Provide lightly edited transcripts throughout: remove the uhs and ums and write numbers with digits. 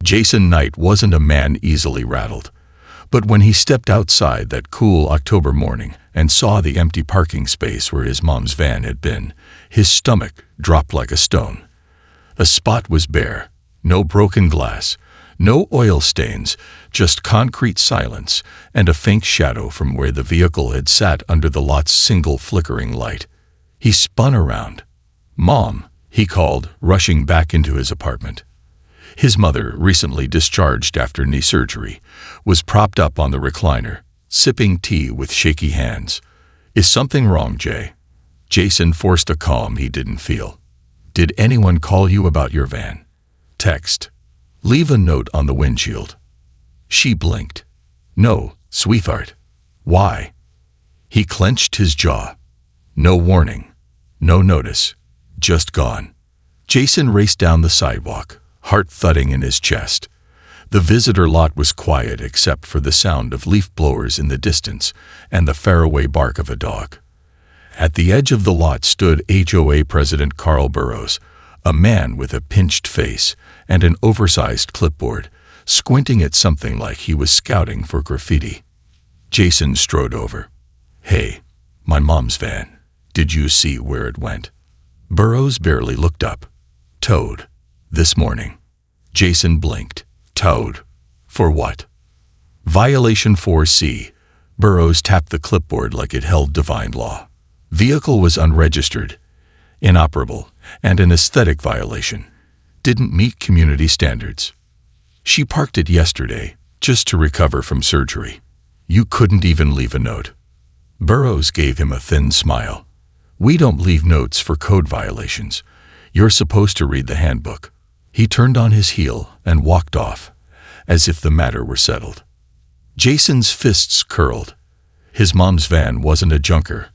Jason Knight wasn't a man easily rattled. But when he stepped outside that cool October morning and saw the empty parking space where his mom's van had been, his stomach dropped like a stone. The spot was bare, no broken glass, no oil stains, just concrete silence and a faint shadow from where the vehicle had sat under the lot's single flickering light. He spun around. "Mom," he called, rushing back into his apartment. His mother, recently discharged after knee surgery, was propped up on the recliner, sipping tea with shaky hands. "Is something wrong, Jay?" Jason forced a calm he didn't feel. "Did anyone call you about your van?" "Text. Leave a note on the windshield." She blinked. "No, sweetheart." "Why?" He clenched his jaw. No warning. No notice. Just gone. Jason raced down the sidewalk, heart thudding in his chest. The visitor lot was quiet except for the sound of leaf blowers in the distance and the faraway bark of a dog. At the edge of the lot stood HOA President Carl Burrows, a man with a pinched face and an oversized clipboard, squinting at something like he was scouting for graffiti. Jason strode over. "Hey, my mom's van. Did you see where it went?" Burrows barely looked up. "Towed. This morning." Jason blinked. "Towed? For what?" "Violation 4C. Burrows tapped the clipboard like it held divine law. "Vehicle was unregistered, inoperable, and an aesthetic violation. Didn't meet community standards. She parked it yesterday, just to recover from surgery. You couldn't even leave a note." Burrows gave him a thin smile. "We don't leave notes for code violations. You're supposed to read the handbook." He turned on his heel and walked off, as if the matter were settled. Jason's fists curled. His mom's van wasn't a junker.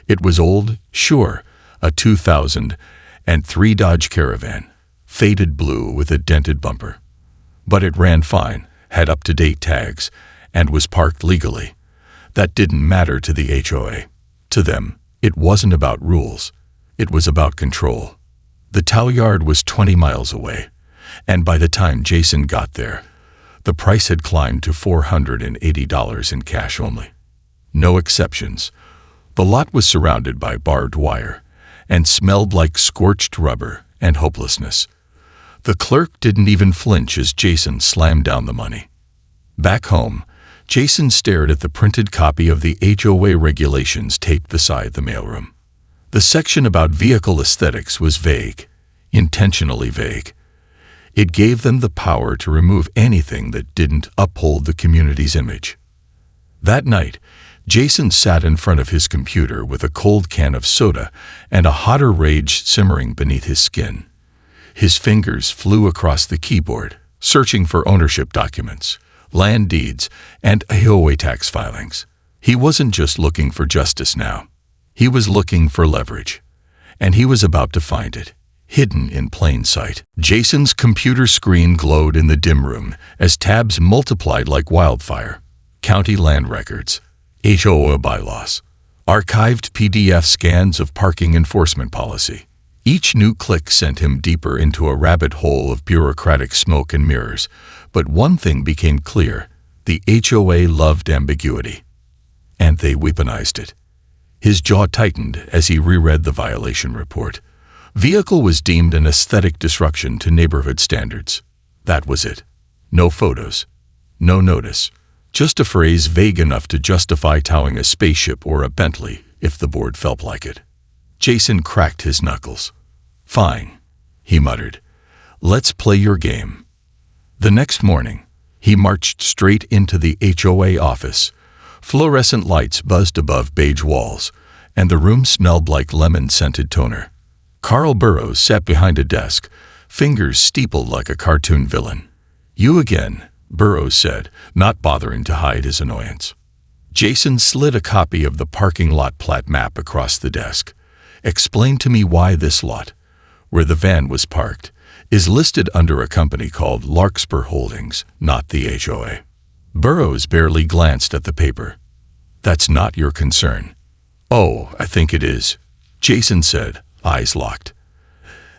It was old, sure, a 2003 Dodge Caravan, faded blue with a dented bumper. But it ran fine, had up-to-date tags, and was parked legally. That didn't matter to the HOA. To them, it wasn't about rules. It was about control. The tow yard was 20 miles away, and by the time Jason got there, the price had climbed to $480 in cash only. No exceptions. The lot was surrounded by barbed wire and smelled like scorched rubber and hopelessness. The clerk didn't even flinch as Jason slammed down the money. Back home, Jason stared at the printed copy of the HOA regulations taped beside the mailroom. The section about vehicle aesthetics was vague, intentionally vague. It gave them the power to remove anything that didn't uphold the community's image. That night, Jason sat in front of his computer with a cold can of soda and a hotter rage simmering beneath his skin. His fingers flew across the keyboard, searching for ownership documents, land deeds, and HOA tax filings. He wasn't just looking for justice now. He was looking for leverage. And he was about to find it, hidden in plain sight. Jason's computer screen glowed in the dim room as tabs multiplied like wildfire. County land records, HOA bylaws, archived PDF scans of parking enforcement policy. Each new click sent him deeper into a rabbit hole of bureaucratic smoke and mirrors. But one thing became clear: the HOA loved ambiguity. And they weaponized it. His jaw tightened as he reread the violation report. Vehicle was deemed an aesthetic disruption to neighborhood standards. That was it. No photos. No notice. Just a phrase vague enough to justify towing a spaceship or a Bentley if the board felt like it. Jason cracked his knuckles. "Fine," he muttered. "Let's play your game." The next morning, he marched straight into the HOA office. Fluorescent lights buzzed above beige walls, and the room smelled like lemon-scented toner. Carl Burrows sat behind a desk, fingers steepled like a cartoon villain. "You again," Burrows said, not bothering to hide his annoyance. Jason slid a copy of the parking lot plat map across the desk. "Explain to me why this lot, where the van was parked, is listed under a company called Larkspur Holdings, not the HOA." Burrows barely glanced at the paper. "That's not your concern." "Oh, I think it is," Jason said, eyes locked.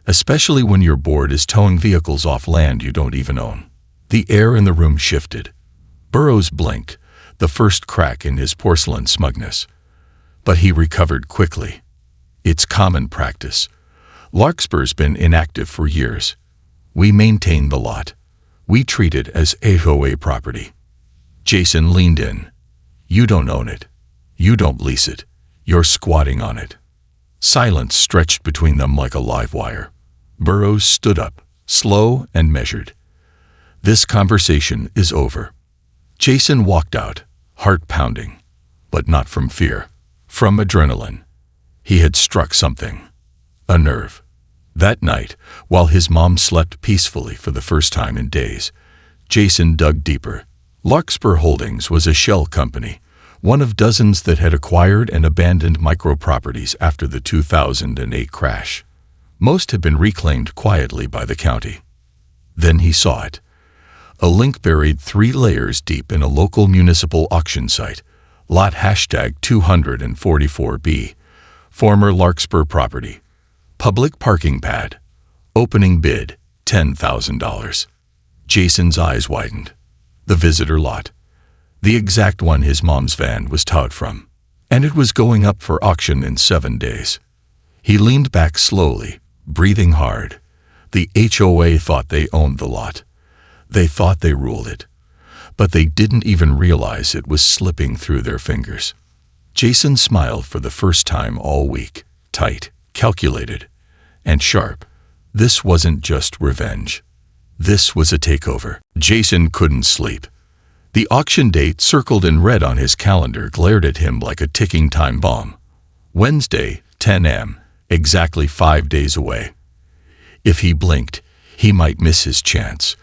"Especially when your board is towing vehicles off land you don't even own." The air in the room shifted. Burroughs blinked, the first crack in his porcelain smugness. But he recovered quickly. It's common practice. Larkspur's been inactive for years. We maintain the lot. We treat it as HOA property. Jason leaned in. You don't own it. You don't lease it. You're squatting on it. Silence stretched between them like a live wire. Burroughs stood up, slow and measured. This conversation is over. Jason walked out, heart pounding, but not from fear, from adrenaline. He had struck something, a nerve. That night, while his mom slept peacefully for the first time in days, Jason dug deeper. Larkspur Holdings was a shell company, one of dozens that had acquired and abandoned micro-properties after the 2008 crash. Most had been reclaimed quietly by the county. Then he saw it. A link buried 3 layers deep in a local municipal auction site, lot #244B, former Larkspur property. Public parking pad. Opening bid, $10,000. Jason's eyes widened. The visitor lot. The exact one his mom's van was towed from. And it was going up for auction in 7 days. He leaned back slowly, breathing hard. The HOA thought they owned the lot. They thought they ruled it. But they didn't even realize it was slipping through their fingers. Jason smiled for the first time all week, tight, calculated, and sharp. This wasn't just revenge. This was a takeover. Jason couldn't sleep. The auction date circled in red on his calendar glared at him like a ticking time bomb. Wednesday, 10 a.m., exactly 5 days away. If he blinked, he might miss his chance.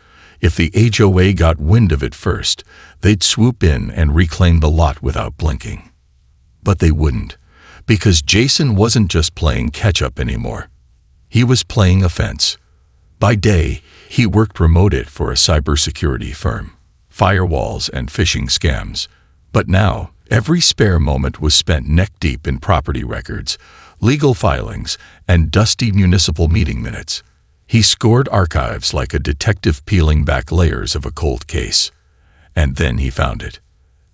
If the HOA got wind of it first, they'd swoop in and reclaim the lot without blinking. But they wouldn't, because Jason wasn't just playing catch-up anymore. He was playing offense. By day, he worked remote for a cybersecurity firm, firewalls and phishing scams. But now, every spare moment was spent neck-deep in property records, legal filings, and dusty municipal meeting minutes. He scored archives like a detective peeling back layers of a cold case. And then he found it.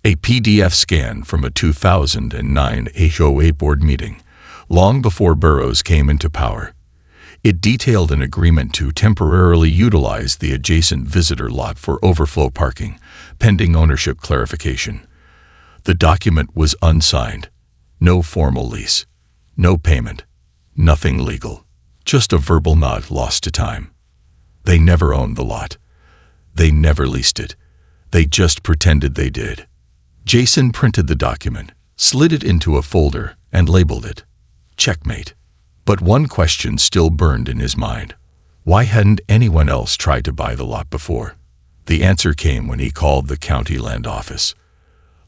A PDF scan from a 2009 HOA board meeting, long before Burroughs came into power. It detailed an agreement to temporarily utilize the adjacent visitor lot for overflow parking, pending ownership clarification. The document was unsigned. No formal lease. No payment. Nothing legal. Just a verbal nod lost to time. They never owned the lot. They never leased it. They just pretended they did. Jason printed the document, slid it into a folder, and labeled it checkmate. But one question still burned in his mind. Why hadn't anyone else tried to buy the lot before? The answer came when he called the county land office.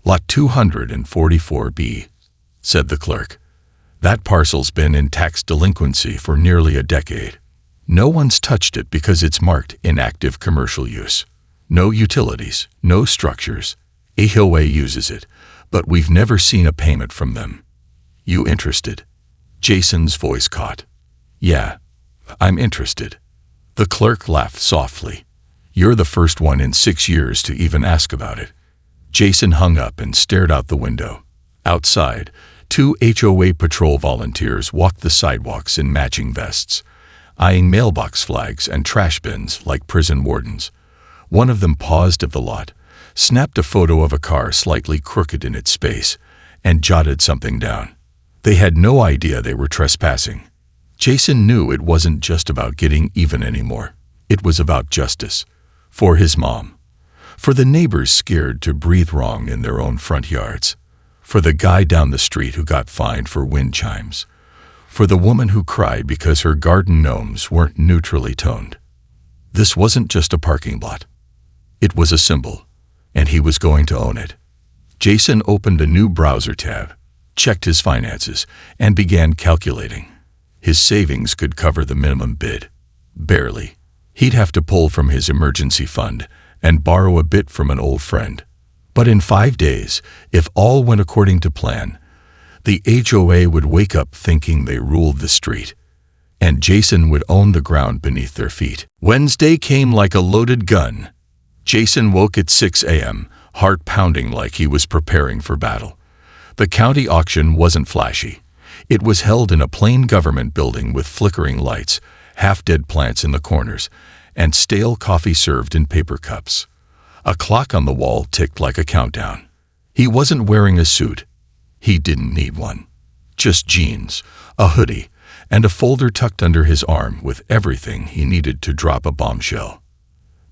Lot 244B, said the clerk. That parcel's been in tax delinquency for nearly a decade. No one's touched it because it's marked inactive commercial use. No utilities, no structures. HOA uses it, but we've never seen a payment from them. You interested? Jason's voice caught. Yeah, I'm interested. The clerk laughed softly. You're the first one in 6 years to even ask about it. Jason hung up and stared out the window. Outside, 2 HOA patrol volunteers walked the sidewalks in matching vests, eyeing mailbox flags and trash bins like prison wardens. One of them paused at the lot, snapped a photo of a car slightly crooked in its space, and jotted something down. They had no idea they were trespassing. Jason knew it wasn't just about getting even anymore. It was about justice. For his mom. For the neighbors scared to breathe wrong in their own front yards. For the guy down the street who got fined for wind chimes. For the woman who cried because her garden gnomes weren't neutrally toned. This wasn't just a parking lot. It was a symbol, and he was going to own it. Jason opened a new browser tab, checked his finances, and began calculating. His savings could cover the minimum bid. Barely. He'd have to pull from his emergency fund and borrow a bit from an old friend. But in 5 days, if all went according to plan, the HOA would wake up thinking they ruled the street, and Jason would own the ground beneath their feet. Wednesday came like a loaded gun. Jason woke at 6 a.m., heart pounding like he was preparing for battle. The county auction wasn't flashy. It was held in a plain government building with flickering lights, half-dead plants in the corners, and stale coffee served in paper cups. A clock on the wall ticked like a countdown. He wasn't wearing a suit. He didn't need one. Just jeans, a hoodie, and a folder tucked under his arm with everything he needed to drop a bombshell.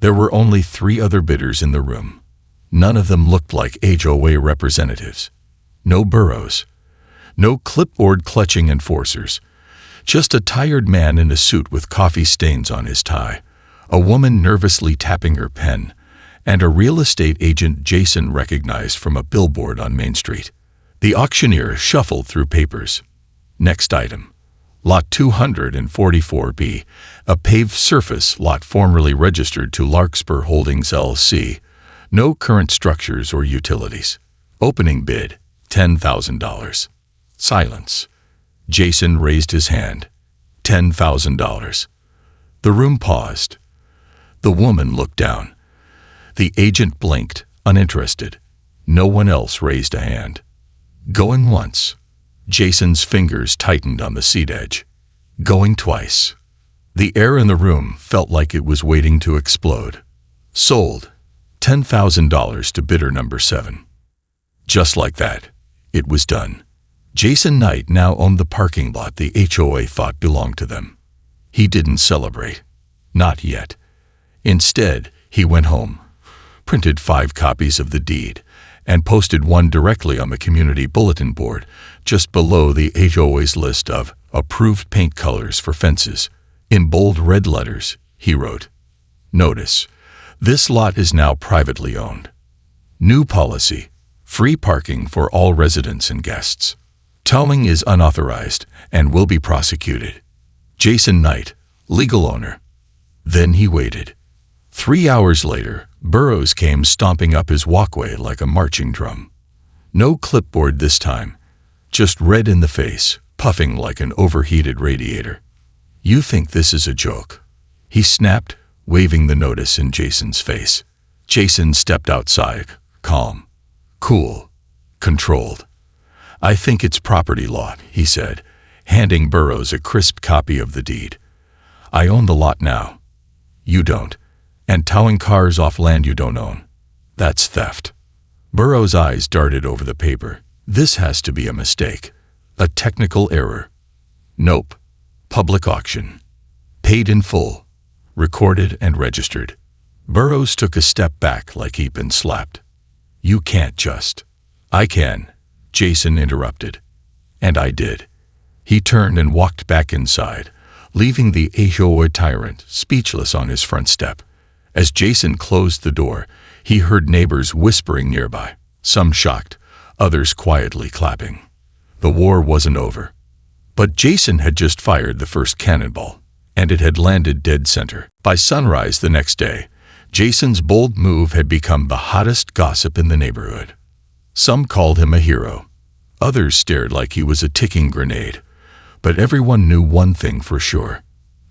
There were only 3 other bidders in the room. None of them looked like HOA representatives. No Burrows. No clipboard-clutching enforcers. Just a tired man in a suit with coffee stains on his tie, a woman nervously tapping her pen, and a real estate agent Jason recognized from a billboard on Main Street. The auctioneer shuffled through papers. Next item. Lot 244B, a paved surface lot formerly registered to Larkspur Holdings LC. No current structures or utilities. Opening bid, $10,000. Silence. Jason raised his hand. $10,000. The room paused. The woman looked down. The agent blinked, uninterested. No one else raised a hand. Going once. Jason's fingers tightened on the seat edge. Going twice. The air in the room felt like it was waiting to explode. Sold. $10,000 to bidder number 7. Just like that, it was done. Jason Knight now owned the parking lot the HOA thought belonged to them. He didn't celebrate. Not yet. Instead, he went home, printed 5 copies of the deed, and posted one directly on the community bulletin board just below the HOA's list of approved paint colors for fences. In bold red letters, he wrote, "Notice, this lot is now privately owned. New policy, free parking for all residents and guests. Towing is unauthorized and will be prosecuted. Jason Knight, legal owner." Then he waited. 3 hours later, Burrows came stomping up his walkway like a marching drum. No clipboard this time, just red in the face, puffing like an overheated radiator. "You think this is a joke?" he snapped, waving the notice in Jason's face. Jason stepped outside, calm, cool, controlled. "I think it's property law," he said, handing Burrows a crisp copy of the deed. "I own the lot now. You don't. And towing cars off land you don't own. That's theft." Burrows' eyes darted over the paper. "This has to be a mistake. A technical error." "Nope. Public auction. Paid in full. Recorded and registered." Burrows took a step back like he'd been slapped. "You can't just." "I can," Jason interrupted. "And I did." He turned and walked back inside, leaving the HOA tyrant speechless on his front step. As Jason closed the door, he heard neighbors whispering nearby, some shocked, others quietly clapping. The war wasn't over. But Jason had just fired the first cannonball, and it had landed dead center. By sunrise the next day, Jason's bold move had become the hottest gossip in the neighborhood. Some called him a hero. Others stared like he was a ticking grenade. But everyone knew one thing for sure.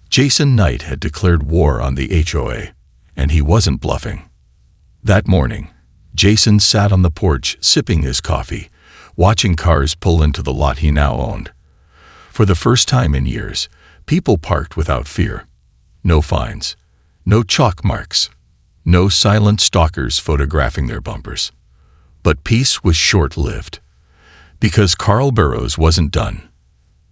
Jason Knight had declared war on the HOA, and he wasn't bluffing. That morning, Jason sat on the porch sipping his coffee, watching cars pull into the lot he now owned. For the first time in years, people parked without fear. No fines, no chalk marks, no silent stalkers photographing their bumpers. But peace was short-lived, because Carl Burrows wasn't done.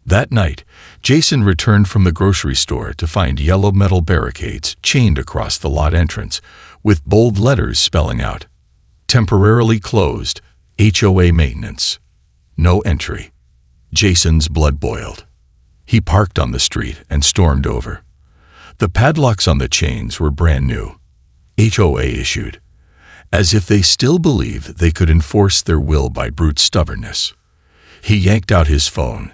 That night, Jason returned from the grocery store to find yellow metal barricades chained across the lot entrance, with bold letters spelling out, "Temporarily closed, HOA maintenance. No entry." Jason's blood boiled. He parked on the street and stormed over. The padlocks on the chains were brand new, HOA issued, as if they still believed they could enforce their will by brute stubbornness. He yanked out his phone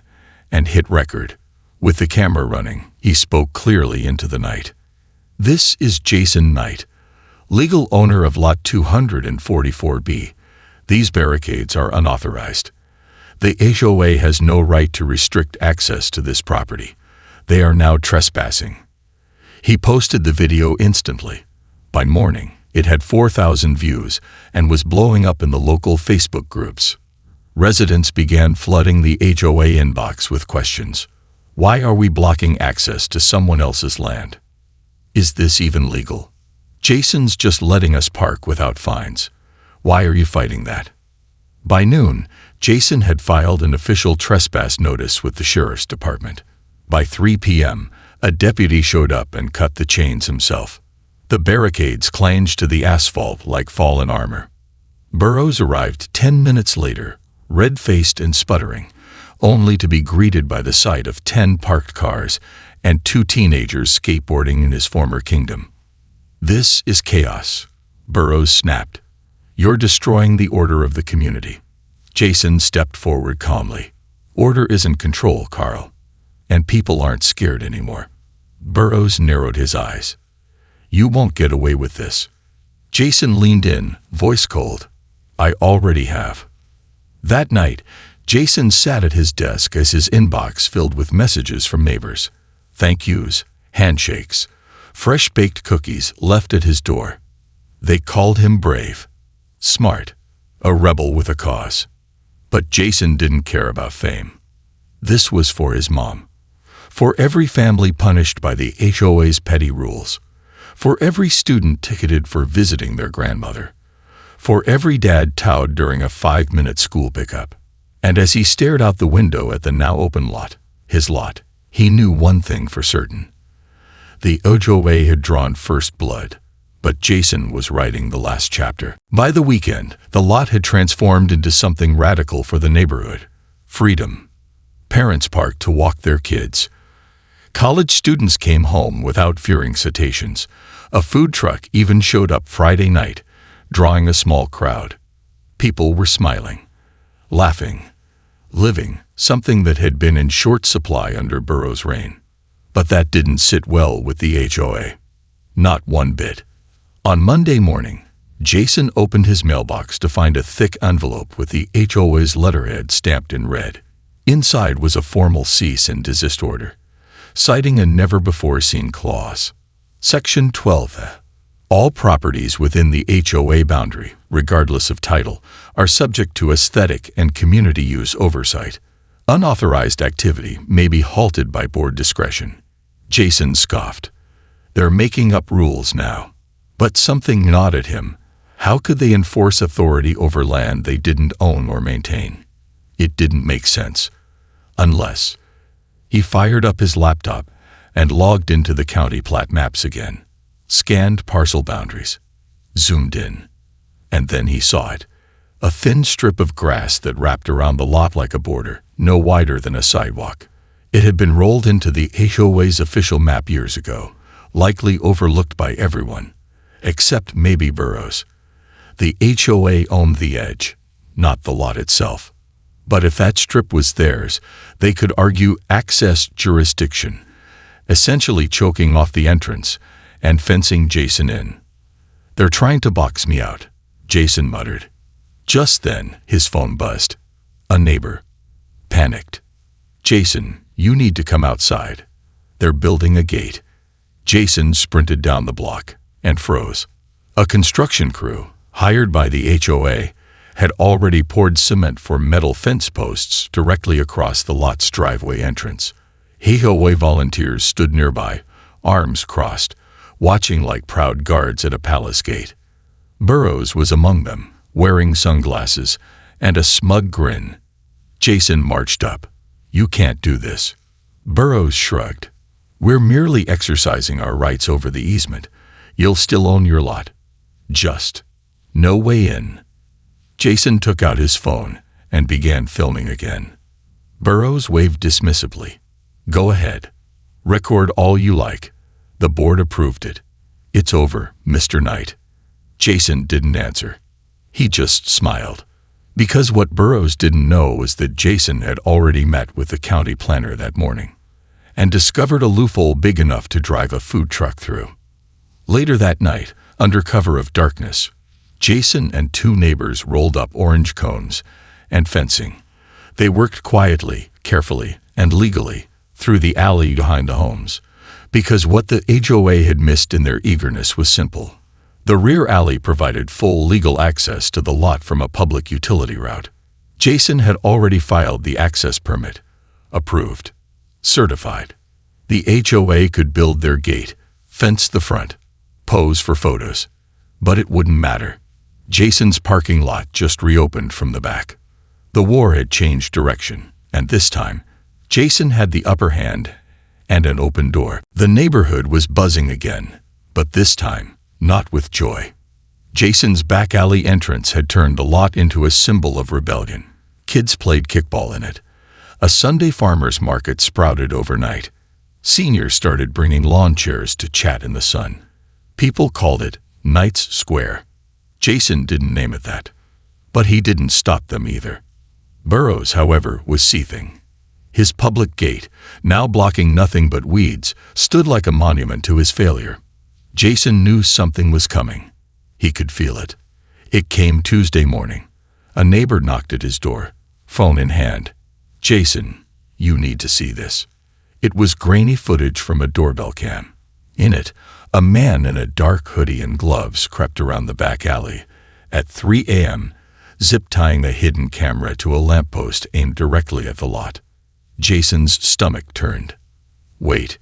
and hit record. With the camera running, he spoke clearly into the night. "This is Jason Knight, legal owner of Lot 244B. These barricades are unauthorized. The HOA has no right to restrict access to this property. They are now trespassing." He posted the video instantly. By morning, It had 4,000 views and was blowing up in the local Facebook groups. Residents began flooding the HOA inbox with questions. Why are we blocking access to someone else's land? Is this even legal? Jason's just letting us park without fines. Why are you fighting that? By noon, Jason had filed an official trespass notice with the sheriff's department. By 3 p.m., a deputy showed up and cut the chains himself. The barricades clanged to the asphalt like fallen armor. Burrows arrived 10 minutes later, red-faced and sputtering, only to be greeted by the sight of 10 parked cars and 2 teenagers skateboarding in his former kingdom. "This is chaos," Burrows snapped. "You're destroying the order of the community." Jason stepped forward calmly. "Order isn't control, Carl. And people aren't scared anymore." Burrows narrowed his eyes. "You won't get away with this." Jason leaned in, voice cold. "I already have." That night, Jason sat at his desk as his inbox filled with messages from neighbors. Thank yous, handshakes, fresh-baked cookies left at his door. They called him brave, smart, a rebel with a cause. But Jason didn't care about fame. This was for his mom. For every family punished by the HOA's petty rules. For every student ticketed for visiting their grandmother. For every dad towed during a 5-minute school pickup. And as he stared out the window at the now open lot, his lot, he knew one thing for certain. The HOA had drawn first blood, but Jason was writing the last chapter. By the weekend, the lot had transformed into something radical for the neighborhood. Freedom. Parents parked to walk their kids. College students came home without fearing citations. A food truck even showed up Friday night, drawing a small crowd. People were smiling, laughing, living, something that had been in short supply under Burrows' reign. But that didn't sit well with the HOA. Not one bit. On Monday morning, Jason opened his mailbox to find a thick envelope with the HOA's letterhead stamped in red. Inside was a formal cease and desist order, citing a never-before-seen clause. Section 12. All properties within the HOA boundary, regardless of title, are subject to aesthetic and community use oversight. Unauthorized activity may be halted by board discretion. Jason scoffed. They're making up rules now. But something gnawed at him. How could they enforce authority over land they didn't own or maintain? It didn't make sense. Unless... He fired up his laptop and logged into the county plat maps again. Scanned parcel boundaries. Zoomed in. And then he saw it. A thin strip of grass that wrapped around the lot like a border, no wider than a sidewalk. It had been rolled into the HOA's official map years ago, likely overlooked by everyone, except maybe Burrows. The HOA owned the edge, not the lot itself. But if that strip was theirs, they could argue access jurisdiction, essentially choking off the entrance and fencing Jason in. "They're trying to box me out," Jason muttered. Just then, his phone buzzed. A neighbor. Panicked. "Jason, you need to come outside. They're building a gate." Jason sprinted down the block and froze. A construction crew, hired by the HOA, had already poured cement for metal fence posts directly across the lot's driveway entrance. HOA volunteers stood nearby, arms crossed, watching like proud guards at a palace gate. Burrows was among them, wearing sunglasses and a smug grin. Jason marched up. "You can't do this." Burrows shrugged. "We're merely exercising our rights over the easement. You'll still own your lot. Just no way in." Jason took out his phone and began filming again. Burrows waved dismissively. "Go ahead. Record all you like. The board approved it. It's over, Mr. Knight." Jason didn't answer. He just smiled. Because what Burrows didn't know was that Jason had already met with the county planner that morning and discovered a loophole big enough to drive a food truck through. Later that night, under cover of darkness, Jason and 2 neighbors rolled up orange cones and fencing. They worked quietly, carefully, and legally through the alley behind the homes, because what the HOA had missed in their eagerness was simple. The rear alley provided full legal access to the lot from a public utility route. Jason had already filed the access permit. Approved. Certified. The HOA could build their gate, fence the front, pose for photos. But it wouldn't matter. Jason's parking lot just reopened from the back. The war had changed direction, and this time, Jason had the upper hand and an open door. The neighborhood was buzzing again, but this time, not with joy. Jason's back alley entrance had turned the lot into a symbol of rebellion. Kids played kickball in it. A Sunday farmers market sprouted overnight. Seniors started bringing lawn chairs to chat in the sun. People called it Knights Square. Jason didn't name it that, but he didn't stop them either. Burroughs, however, was seething. His public gate, now blocking nothing but weeds, stood like a monument to his failure. Jason knew something was coming. He could feel it. It came Tuesday morning. A neighbor knocked at his door, phone in hand. "Jason, you need to see this." It was grainy footage from a doorbell cam. In it, a man in a dark hoodie and gloves crept around the back alley at 3 a.m., zip-tying the hidden camera to a lamppost aimed directly at the lot. Jason's stomach turned. "Wait,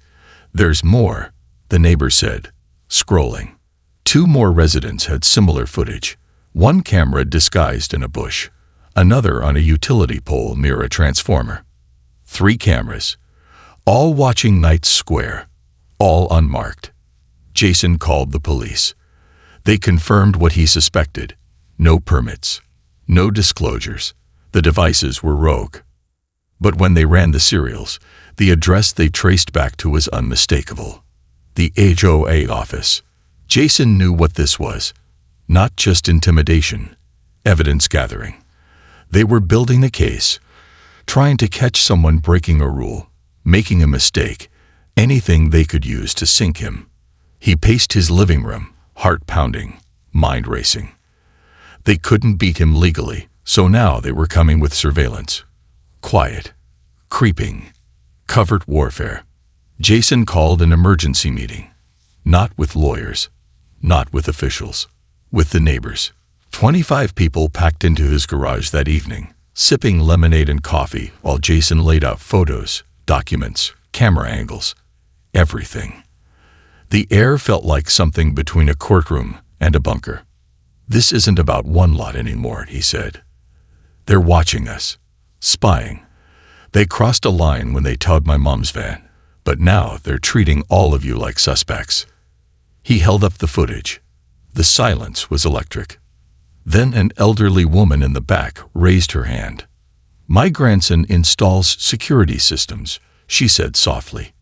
there's more," the neighbor said, scrolling. 2 more residents had similar footage. One camera disguised in a bush, another on a utility pole near a transformer. 3 cameras, all watching Knights Square, all unmarked. Jason called the police. They confirmed what he suspected. No permits, no disclosures. The devices were rogue. But when they ran the serials, the address they traced back to was unmistakable. The HOA office. Jason knew what this was. Not just intimidation, evidence gathering. They were building the case, trying to catch someone breaking a rule, making a mistake, anything they could use to sink him. He paced his living room, heart pounding, mind racing. They couldn't beat him legally, so now they were coming with surveillance. Quiet, creeping, covert warfare. Jason called an emergency meeting. Not with lawyers, not with officials, with the neighbors. 25 people packed into his garage that evening, sipping lemonade and coffee while Jason laid out photos, documents, camera angles, everything. The air felt like something between a courtroom and a bunker. "This isn't about one lot anymore," he said. "They're watching us, spying. They crossed a line when they towed my mom's van, but now they're treating all of you like suspects." He held up the footage. The silence was electric. Then an elderly woman in the back raised her hand. "My grandson installs security systems," she said softly.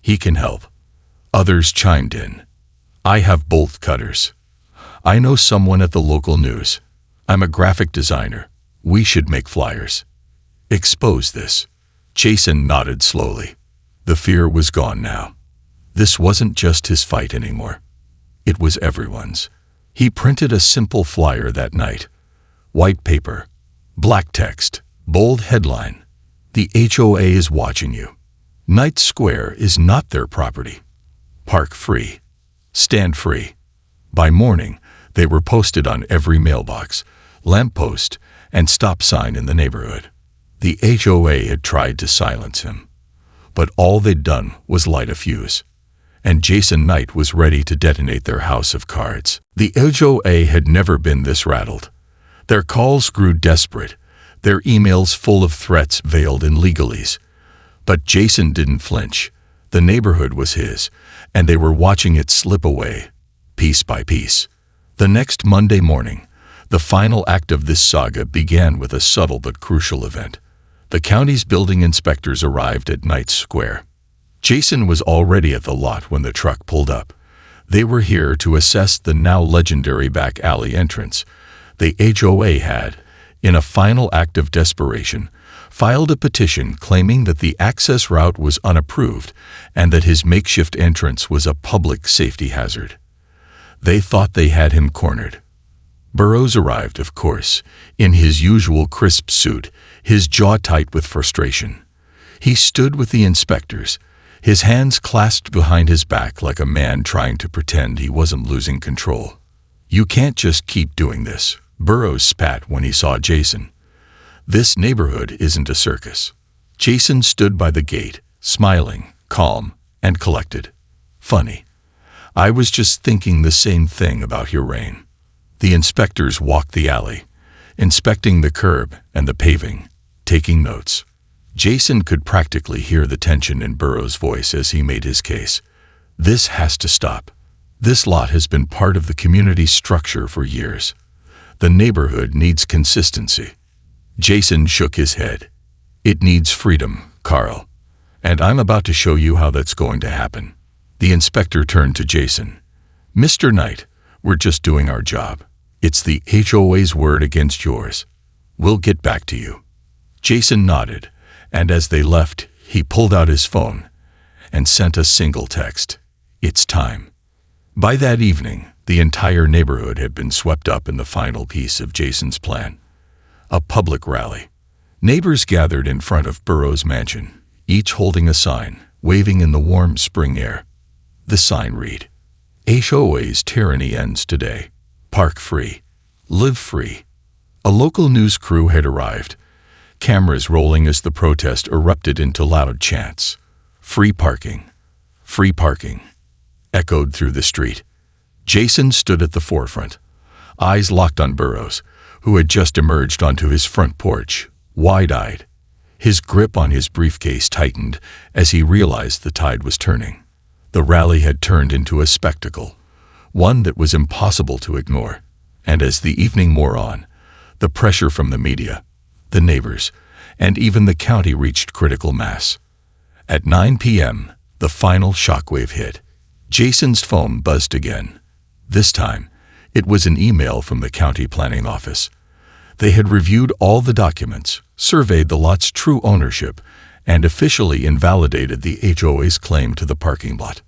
"He can help." Others chimed in. "I have bolt cutters. I know someone at the local news. I'm a graphic designer. We should make flyers. Expose this." Jason nodded slowly. The fear was gone now. This wasn't just his fight anymore. It was everyone's. He printed a simple flyer that night. White paper, black text, bold headline. "The HOA is watching you. Knights Square is not their property. Park free. Stand free." By morning, they were posted on every mailbox, lamppost, and stop sign in the neighborhood. The HOA had tried to silence him, but all they'd done was light a fuse. And Jason Knight was ready to detonate their house of cards. The HOA had never been this rattled. Their calls grew desperate, their emails full of threats veiled in legalese. But Jason didn't flinch. The neighborhood was his, and they were watching it slip away, piece by piece. The next Monday morning, the final act of this saga began with a subtle but crucial event. The county's building inspectors arrived at Knights Square. Jason was already at the lot when the truck pulled up. They were here to assess the now legendary back alley entrance. The HOA had, in a final act of desperation, filed a petition claiming that the access route was unapproved and that his makeshift entrance was a public safety hazard. They thought they had him cornered. Burroughs arrived, of course, in his usual crisp suit, his jaw tight with frustration. He stood with the inspectors, his hands clasped behind his back like a man trying to pretend he wasn't losing control. "You can't just keep doing this," Burrows spat when he saw Jason. "This neighborhood isn't a circus." Jason stood by the gate, smiling, calm, and collected. "Funny. I was just thinking the same thing about your rain." The inspectors walked the alley, inspecting the curb and the paving, taking notes. Jason could practically hear the tension in Burrows' voice as he made his case. "This has to stop. This lot has been part of the community structure for years. The neighborhood needs consistency." Jason shook his head. "It needs freedom, Carl. And I'm about to show you how that's going to happen." The inspector turned to Jason. "Mr. Knight, we're just doing our job. It's the HOA's word against yours. We'll get back to you." Jason nodded, and as they left, he pulled out his phone and sent a single text. "It's time." By that evening, the entire neighborhood had been swept up in the final piece of Jason's plan. A public rally. Neighbors gathered in front of Burrows' mansion, each holding a sign, waving in the warm spring air. The sign read, "HOA's tyranny ends today. Park free. Live free." A local news crew had arrived, cameras rolling as the protest erupted into loud chants. "Free parking. Free parking," echoed through the street. Jason stood at the forefront, eyes locked on Burrows, who had just emerged onto his front porch, wide-eyed. His grip on his briefcase tightened as he realized the tide was turning. The rally had turned into a spectacle, one that was impossible to ignore. And as the evening wore on, the pressure from the media, the neighbors, and even the county reached critical mass. At 9 p.m., the final shockwave hit. Jason's phone buzzed again. This time, it was an email from the county planning office. They had reviewed all the documents, surveyed the lot's true ownership, and officially invalidated the HOA's claim to the parking lot.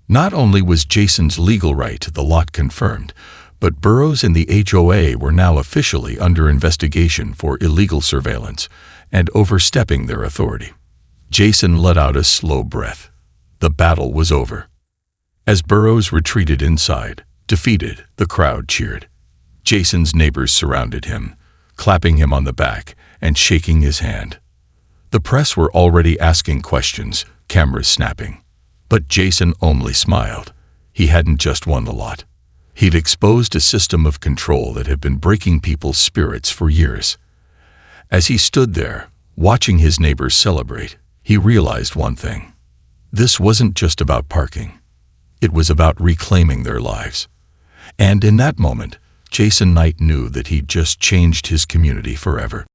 Not only was Jason's legal right to the lot confirmed, but Burrows and the HOA were now officially under investigation for illegal surveillance and overstepping their authority. Jason let out a slow breath. The battle was over. As Burrows retreated inside, defeated, the crowd cheered. Jason's neighbors surrounded him, clapping him on the back and shaking his hand. The press were already asking questions, cameras snapping. But Jason only smiled. He hadn't just won the lot. He'd exposed a system of control that had been breaking people's spirits for years. As he stood there, watching his neighbors celebrate, he realized one thing. This wasn't just about parking. It was about reclaiming their lives. And in that moment, Jason Knight knew that he'd just changed his community forever.